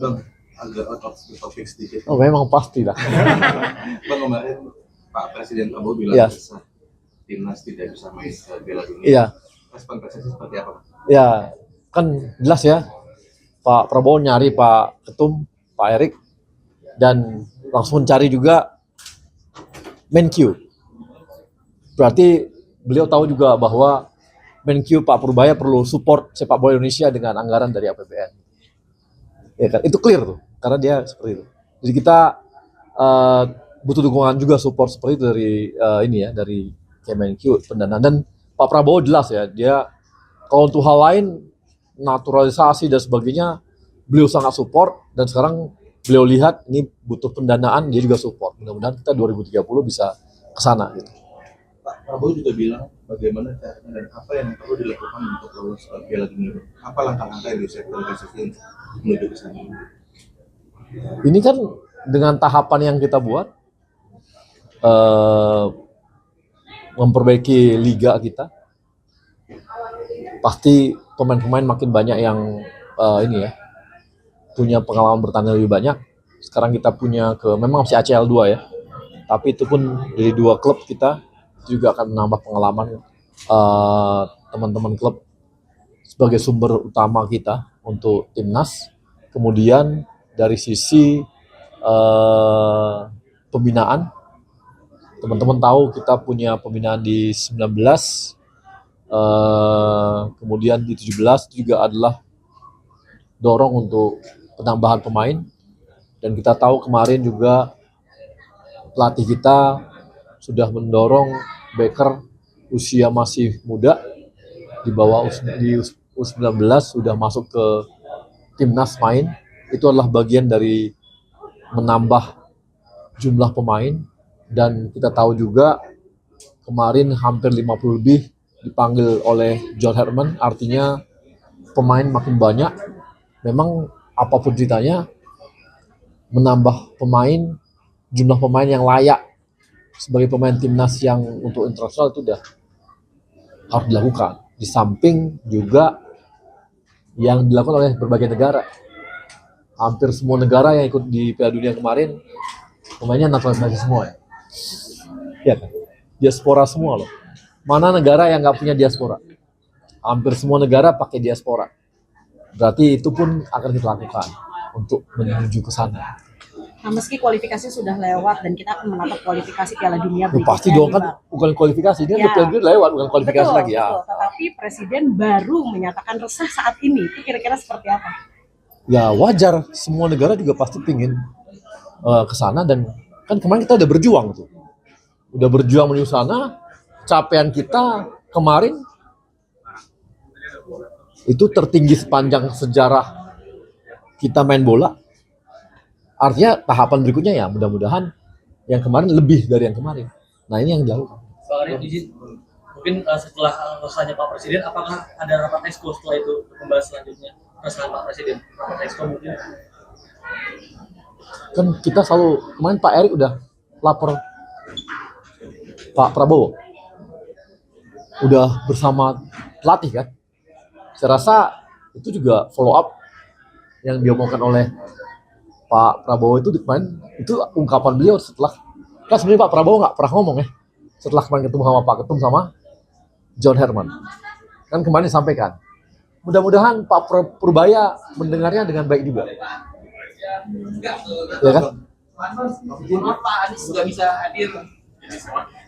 Bang, agak out of the topic sedikit. Oh, memang pasti lah. Bang, kemarin Pak Presiden Prabowo bilang Iya. timnas tidak bisa main ke Piala Dunia. Iya. Respon Presiden seperti apa, Pak? Ya, kan jelas ya. Pak Prabowo nyari Pak Ketum, Pak Erik, dan langsung cari juga Menkyu. Berarti beliau tahu juga bahwa Menkyu Pak Purbaya perlu support sepak bola Indonesia dengan anggaran dari APBN. Ya kan, itu clear tuh, karena dia seperti itu. Jadi kita butuh dukungan juga support seperti itu dari dari Kemenkyu pendanaan. Dan Pak Prabowo jelas ya, dia kalau untuk hal lain naturalisasi dan sebagainya beliau sangat support, dan sekarang beliau lihat ini butuh pendanaan, dia juga support. Mudah-mudahan kita 2030 bisa ke sana gitu. Pak Prabowo juga bilang bagaimana caranya dan apa yang perlu dilakukan untuk lolos ke Piala Dunia. Apa langkah-langkah yang disiapkan PSSI menuju ke sana? Ini kan dengan tahapan yang kita buat, memperbaiki liga kita, pasti pemain-pemain makin banyak yang punya pengalaman bertanding lebih banyak. Sekarang kita punya memang masih ACL 2 ya, tapi itu pun dari 2 klub kita juga akan menambah pengalaman teman-teman klub sebagai sumber utama kita untuk timnas. Kemudian dari sisi pembinaan, teman-teman tahu kita punya pembinaan di 19, kemudian di 17 juga adalah dorong untuk penambahan pemain. Dan kita tahu kemarin juga pelatih kita sudah mendorong Becker usia masih muda, di bawah U19 sudah masuk ke timnas main. Itu adalah bagian dari menambah jumlah pemain. Dan kita tahu juga kemarin hampir 50 lebih dipanggil oleh John Herman, artinya pemain makin banyak. Memang apapun ceritanya, menambah pemain, jumlah pemain yang layak sebagai pemain timnas yang untuk internasional itu udah harus dilakukan. Di samping juga yang dilakukan oleh berbagai negara. Hampir semua negara yang ikut di Piala Dunia kemarin pemainnya naturalisasi semua ya. Iya kan? Diaspora semua loh. Mana negara yang nggak punya diaspora? Hampir semua negara pakai diaspora. Berarti itu pun akan kita lakukan untuk menuju ke sana. Nah, meski kualifikasi sudah lewat dan kita akan menatap kualifikasi Piala Dunia berikutnya. Pasti dong kan, bukan kualifikasi, dia ya. Piala Dunia lewat, bukan kualifikasi betul, lagi ya. Betul. Tetapi Presiden baru menyatakan resah saat ini, itu kira-kira seperti apa? Ya wajar, semua negara juga pasti pingin ke sana, dan kan kemarin kita udah berjuang tuh. Udah berjuang menuju sana, capaian kita kemarin itu tertinggi sepanjang sejarah kita main bola. Artinya tahapan berikutnya ya mudah-mudahan yang kemarin lebih dari yang kemarin. Nah ini yang dilakukan. Soalnya mungkin setelah resahnya Pak Presiden, apakah ada rapat exco setelah itu membahas selanjutnya resah Pak Presiden? Rapat exco mungkin? Kan kita selalu, kemarin Pak Erik udah lapor Pak Prabowo, udah bersama pelatih kan. Saya rasa itu juga follow up yang diomongkan oleh Pak Prabowo itu kemarin, itu ungkapan beliau setelah, kan sebenarnya Pak Prabowo nggak pernah ngomong ya, setelah kemarin ketemu sama Pak Ketum sama John Herman, kan kemarin disampaikan. Mudah-mudahan Pak Purbaya mendengarnya dengan baik juga, ya kan? Pak Anies nggak bisa hadir.